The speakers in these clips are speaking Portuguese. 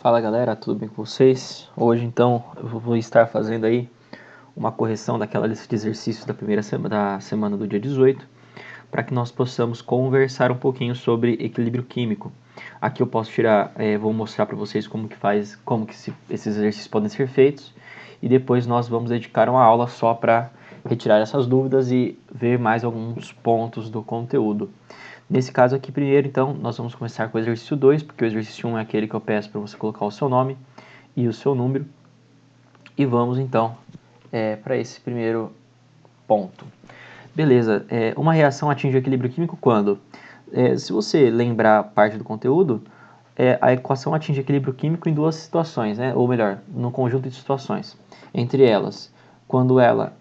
Fala galera, tudo bem com vocês? Hoje então eu vou estar fazendo aí uma correção daquela lista de exercícios da primeira semana do dia 18, para que nós possamos conversar um pouquinho sobre equilíbrio químico. Aqui eu posso tirar, vou mostrar para vocês esses exercícios podem ser feitos, e depois nós vamos dedicar uma aula só para retirar essas dúvidas e ver mais alguns pontos do conteúdo. Nesse caso aqui, primeiro, então, nós vamos começar com o exercício 2, porque o exercício 1 é aquele que eu peço para você colocar o seu nome e o seu número. E vamos, então, para esse primeiro ponto. Beleza, uma reação atinge o equilíbrio químico quando? Se você lembrar parte do conteúdo, a equação atinge equilíbrio químico em duas situações, né? Ou melhor, num conjunto de situações. Entre elas, quando ela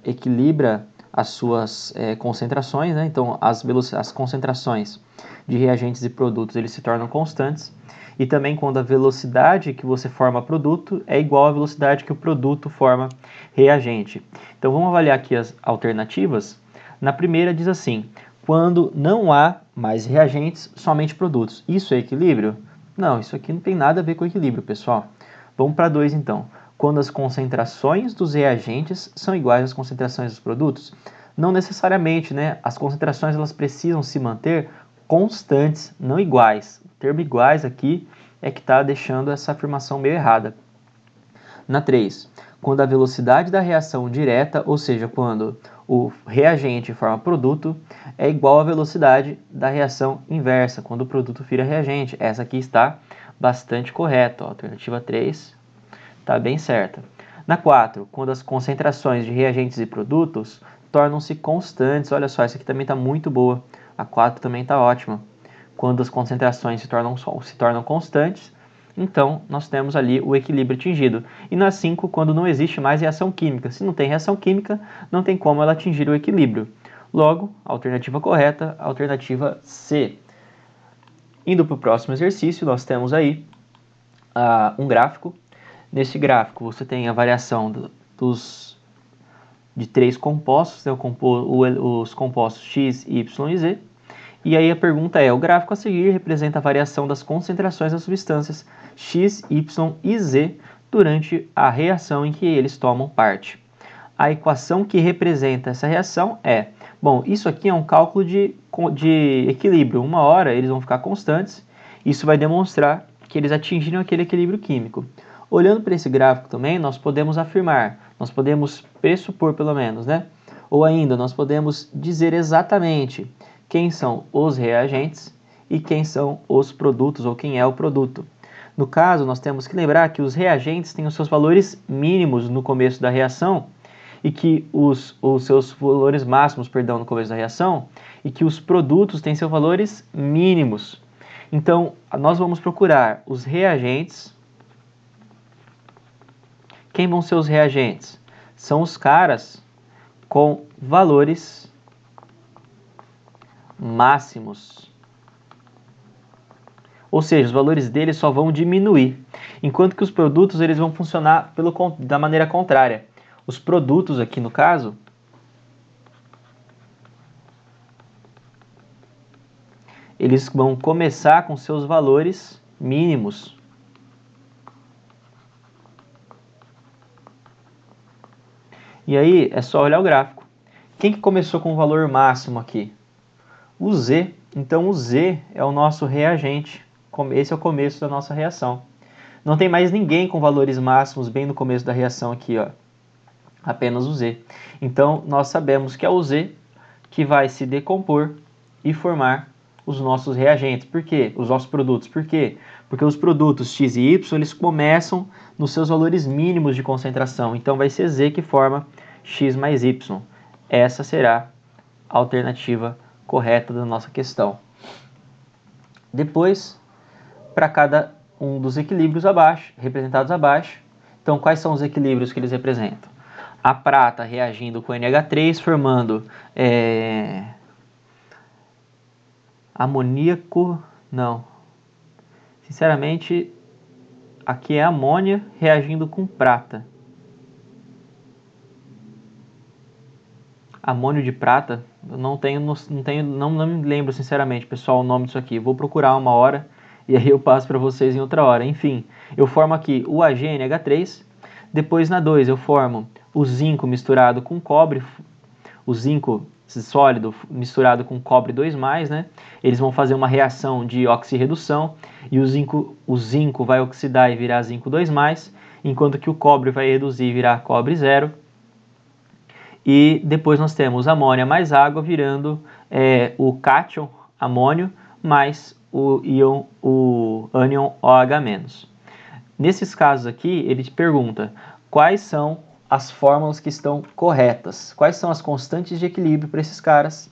equilibra as suas concentrações, né? Então as concentrações de reagentes e produtos eles se tornam constantes, e também quando a velocidade que você forma produto é igual à velocidade que o produto forma reagente. Então vamos avaliar aqui as alternativas. Na primeira diz assim: quando não há mais reagentes, somente produtos. Isso é equilíbrio? Não, isso aqui não tem nada a ver com equilíbrio, pessoal. Vamos para 2 então. Quando as concentrações dos reagentes são iguais às concentrações dos produtos? Não necessariamente, né? As concentrações elas precisam se manter constantes, não iguais. O termo iguais aqui é que está deixando essa afirmação meio errada. Na 3, quando a velocidade da reação direta, ou seja, quando o reagente forma produto, é igual à velocidade da reação inversa, quando o produto vira reagente. Essa aqui está bastante correta. A alternativa 3 está bem certa. Na 4, quando as concentrações de reagentes e produtos tornam-se constantes. Olha só, essa aqui também está muito boa. A 4 também está ótima. Quando as concentrações se tornam constantes, então nós temos ali o equilíbrio atingido. E na 5, quando não existe mais reação química. Se não tem reação química, não tem como ela atingir o equilíbrio. Logo, a alternativa correta, a alternativa C. Indo para o próximo exercício, nós temos aí um gráfico. Nesse gráfico você tem a variação de três compostos, né, os compostos X, Y e Z. E aí a pergunta é, o gráfico a seguir representa a variação das concentrações das substâncias X, Y e Z durante a reação em que eles tomam parte. A equação que representa essa reação é, bom, isso aqui é um cálculo de equilíbrio. Uma hora eles vão ficar constantes, isso vai demonstrar que eles atingiram aquele equilíbrio químico. Olhando para esse gráfico também, nós podemos afirmar, nós podemos pressupor pelo menos, né? Ou ainda, nós podemos dizer exatamente quem são os reagentes e quem são os produtos, ou quem é o produto. No caso, nós temos que lembrar que os reagentes têm os seus valores mínimos no começo da reação e que os seus valores máximos, no começo da reação, e que os produtos têm seus valores mínimos. Então, nós vamos procurar os reagentes. Quem vão ser os reagentes? São os caras com valores máximos. Ou seja, os valores deles só vão diminuir, enquanto que os produtos eles vão funcionar da maneira contrária. Os produtos aqui no caso, eles vão começar com seus valores mínimos. E aí é só olhar o gráfico. Quem que começou com o valor máximo aqui? O Z. Então o Z é o nosso reagente. Esse é o começo da nossa reação. Não tem mais ninguém com valores máximos bem no começo da reação aqui, ó. Apenas o Z. Então nós sabemos que é o Z que vai se decompor e formar os nossos reagentes. Por quê? Os nossos produtos. Por quê? Porque os produtos X e Y eles começam nos seus valores mínimos de concentração. Então vai ser Z que forma X mais Y. Essa será a alternativa correta da nossa questão. Depois, para cada um dos equilíbrios abaixo, representados abaixo, então quais são os equilíbrios que eles representam? A prata reagindo com NH3, formando amoníaco, não. Sinceramente, aqui é amônia reagindo com prata. Amônio de prata, eu não me lembro sinceramente, pessoal, o nome disso aqui. Vou procurar uma hora e aí eu passo para vocês em outra hora. Enfim, eu formo aqui o AgNH3, depois na 2 eu formo o zinco misturado com cobre, o zinco sólido misturado com cobre 2+, né? Eles vão fazer uma reação de oxirredução e o zinco vai oxidar e virar zinco 2+, enquanto que o cobre vai reduzir e virar cobre 0. E depois nós temos amônia mais água virando o cátion amônio mais o ânion OH-. Nesses casos aqui, ele te pergunta quais são as fórmulas que estão corretas, quais são as constantes de equilíbrio para esses caras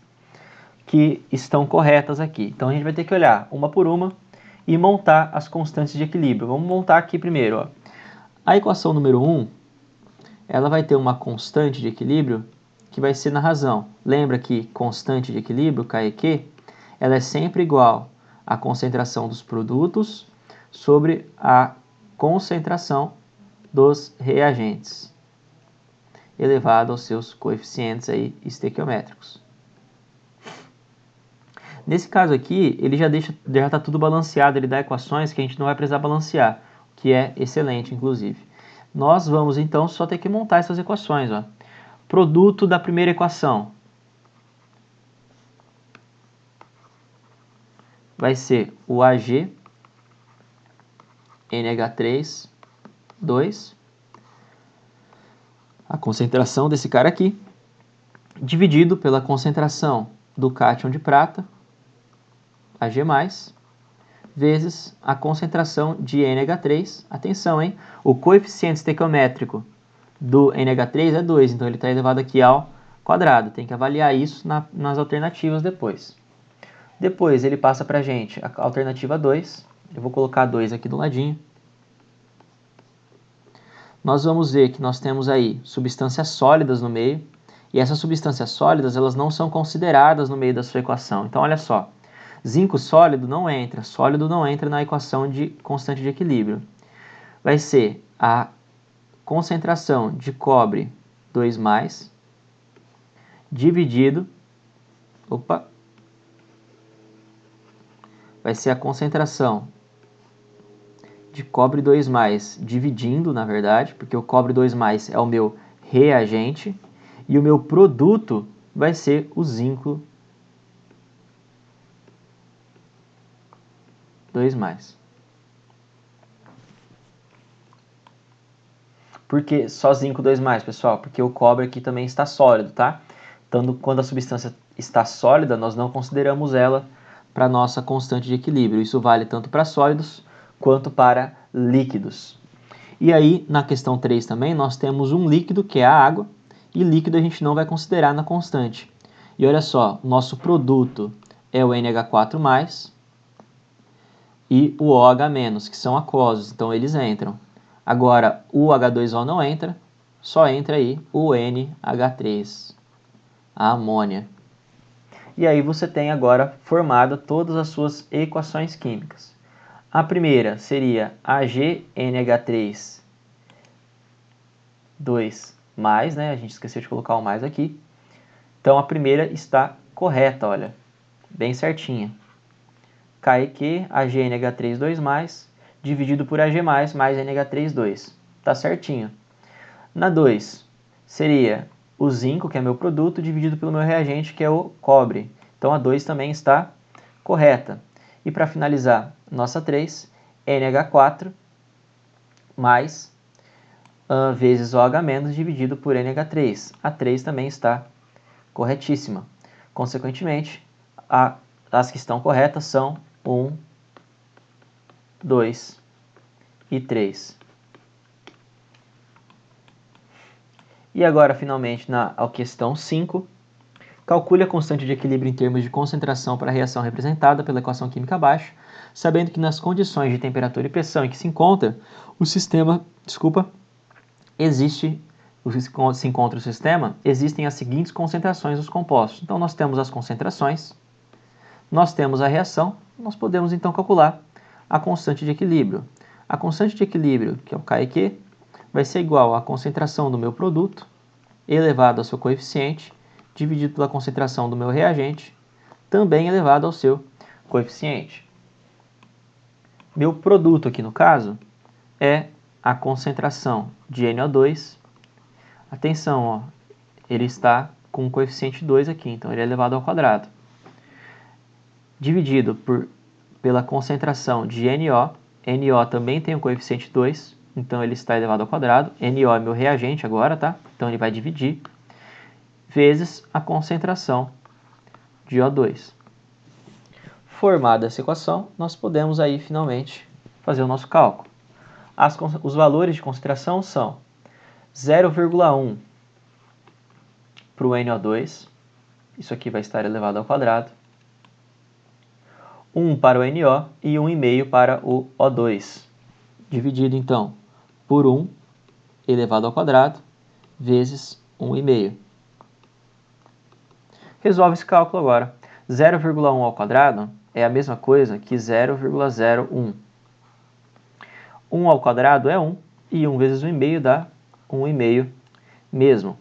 que estão corretas aqui. Então a gente vai ter que olhar uma por uma e montar as constantes de equilíbrio. Vamos montar aqui primeiro. Ó. A equação número 1, ela vai ter uma constante de equilíbrio que vai ser na razão. Lembra que constante de equilíbrio, KEQ, ela é sempre igual à concentração dos produtos sobre a concentração dos reagentes, elevado aos seus coeficientes aí estequiométricos. Nesse caso aqui, ele já está tudo balanceado, ele dá equações que a gente não vai precisar balancear, o que é excelente, inclusive. Nós vamos, então, só ter que montar essas equações. Ó. Produto da primeira equação vai ser o Ag NH3, 2, a concentração desse cara aqui, dividido pela concentração do cátion de prata, Ag+, vezes a concentração de NH3. Atenção, hein? O coeficiente estequiométrico do NH3 é 2, então ele está elevado aqui ao quadrado. Tem que avaliar isso nas alternativas depois. Depois ele passa para a gente a alternativa 2. Eu vou colocar 2 aqui do ladinho. Nós vamos ver que nós temos aí substâncias sólidas no meio. E essas substâncias sólidas, elas não são consideradas no meio da sua equação. Então, olha só. Zinco sólido não entra na equação de constante de equilíbrio. Vai ser a concentração de cobre 2+, dividido, vai ser a concentração de cobre 2+, dividindo, na verdade, porque o cobre 2+ é o meu reagente, e o meu produto vai ser o zinco 2+. Por que só zinco 2+, pessoal? Porque o cobre aqui também está sólido, tá? Então, quando a substância está sólida, nós não consideramos ela para a nossa constante de equilíbrio. Isso vale tanto para sólidos quanto para líquidos. E aí, na questão 3 também, nós temos um líquido, que é a água, e líquido a gente não vai considerar na constante. E olha só, nosso produto é o NH4+, e o OH-, que são aquosos, então eles entram. Agora, o H2O não entra, só entra aí o NH3, a amônia. E aí você tem agora formado todas as suas equações químicas. A primeira seria AgNH3, 2+, né? A gente esqueceu de colocar o mais aqui. Então, a primeira está correta, olha, bem certinha. KEQ, AgNH3, 2+, dividido por Ag+, mais NH3, 2. Tá certinho. Na 2, seria o zinco, que é meu produto, dividido pelo meu reagente, que é o cobre. Então, a 2 também está correta. E para finalizar, nossa 3, NH4, mais vezes OH- dividido por NH3. A 3 também está corretíssima. Consequentemente, as que estão corretas são 1, 2 e 3. E agora, finalmente, na questão 5, calcule a constante de equilíbrio em termos de concentração para a reação representada pela equação química abaixo, sabendo que nas condições de temperatura e pressão em que se encontra o sistema, existem as seguintes concentrações dos compostos. Então, nós temos as concentrações, nós temos a reação, nós podemos então calcular a constante de equilíbrio. A constante de equilíbrio, que é o KEQ, vai ser igual à concentração do meu produto, elevado ao seu coeficiente, dividido pela concentração do meu reagente, também elevado ao seu coeficiente. Meu produto aqui no caso é a concentração de NO2. Atenção, ó, ele está com o coeficiente 2 aqui, então ele é elevado ao quadrado. Dividido pela concentração de NO. NO também tem o coeficiente 2, então ele está elevado ao quadrado. NO é meu reagente agora, tá? Então ele vai dividir vezes a concentração de O2. Formada essa equação, nós podemos aí finalmente fazer o nosso cálculo. Os valores de concentração são 0,1 para o NO2, isso aqui vai estar elevado ao quadrado, 1 para o NO e 1,5 para o O2, dividido então por 1 elevado ao quadrado vezes 1,5. Resolve esse cálculo agora. 0,1 ao quadrado é a mesma coisa que 0,01. 1 ao quadrado é 1 e 1 vezes 1,5 dá 1,5 mesmo.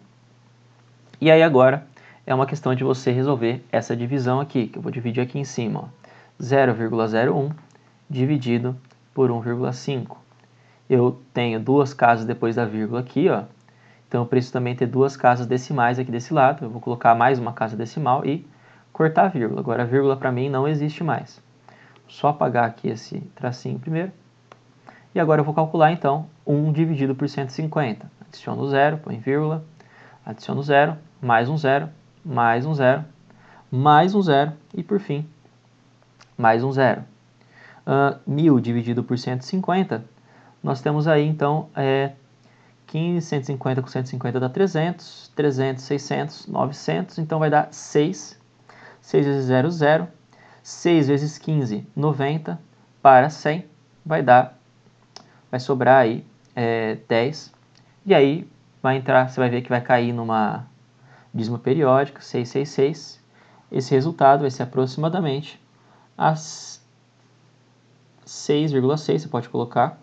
E aí agora é uma questão de você resolver essa divisão aqui, que eu vou dividir aqui em cima. 0,01 dividido por 1,5. Eu tenho duas casas depois da vírgula aqui, ó. Então eu preciso também ter duas casas decimais aqui desse lado. Eu vou colocar mais uma casa decimal e cortar a vírgula. Agora a vírgula para mim não existe mais. Só apagar aqui esse tracinho primeiro. E agora eu vou calcular então 1 dividido por 150. Adiciono 0, põe vírgula, adiciono 0, mais um 0, mais um 0, mais um 0 e por fim mais um 0. 1000 dividido por 150, nós temos aí então 15, 150 com 150 dá 300, 300, 600, 900, então vai dar 6. 6 vezes 0, 0. 6 vezes 15, 90, para 100, vai sobrar aí 10. E aí você vai ver que vai cair numa dízima periódica, 666. Esse resultado vai ser aproximadamente as 6,6, você pode colocar.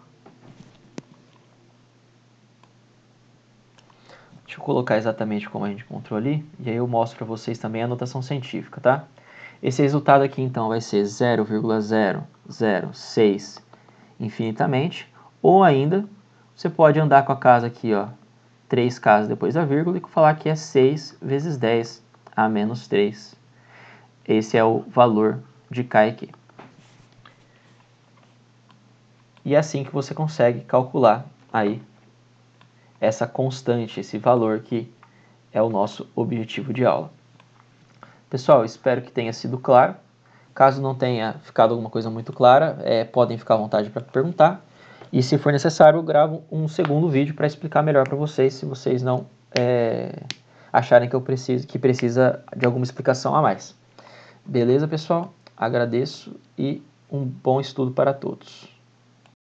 Deixa eu colocar exatamente como a gente encontrou ali, e aí eu mostro para vocês também a notação científica, tá? Esse resultado aqui, então, vai ser 0,006 infinitamente, ou ainda, você pode andar com a casa aqui, ó, 3 casas depois da vírgula, e falar que é 6 vezes 10 a menos 3. Esse é o valor de K e Q. E é assim que você consegue calcular aí essa constante, esse valor que é o nosso objetivo de aula. Pessoal, espero que tenha sido claro. Caso não tenha ficado alguma coisa muito clara, podem ficar à vontade para perguntar. E se for necessário, eu gravo um segundo vídeo para explicar melhor para vocês, se vocês não acharem que precisa de alguma explicação a mais. Beleza, pessoal? Agradeço e um bom estudo para todos.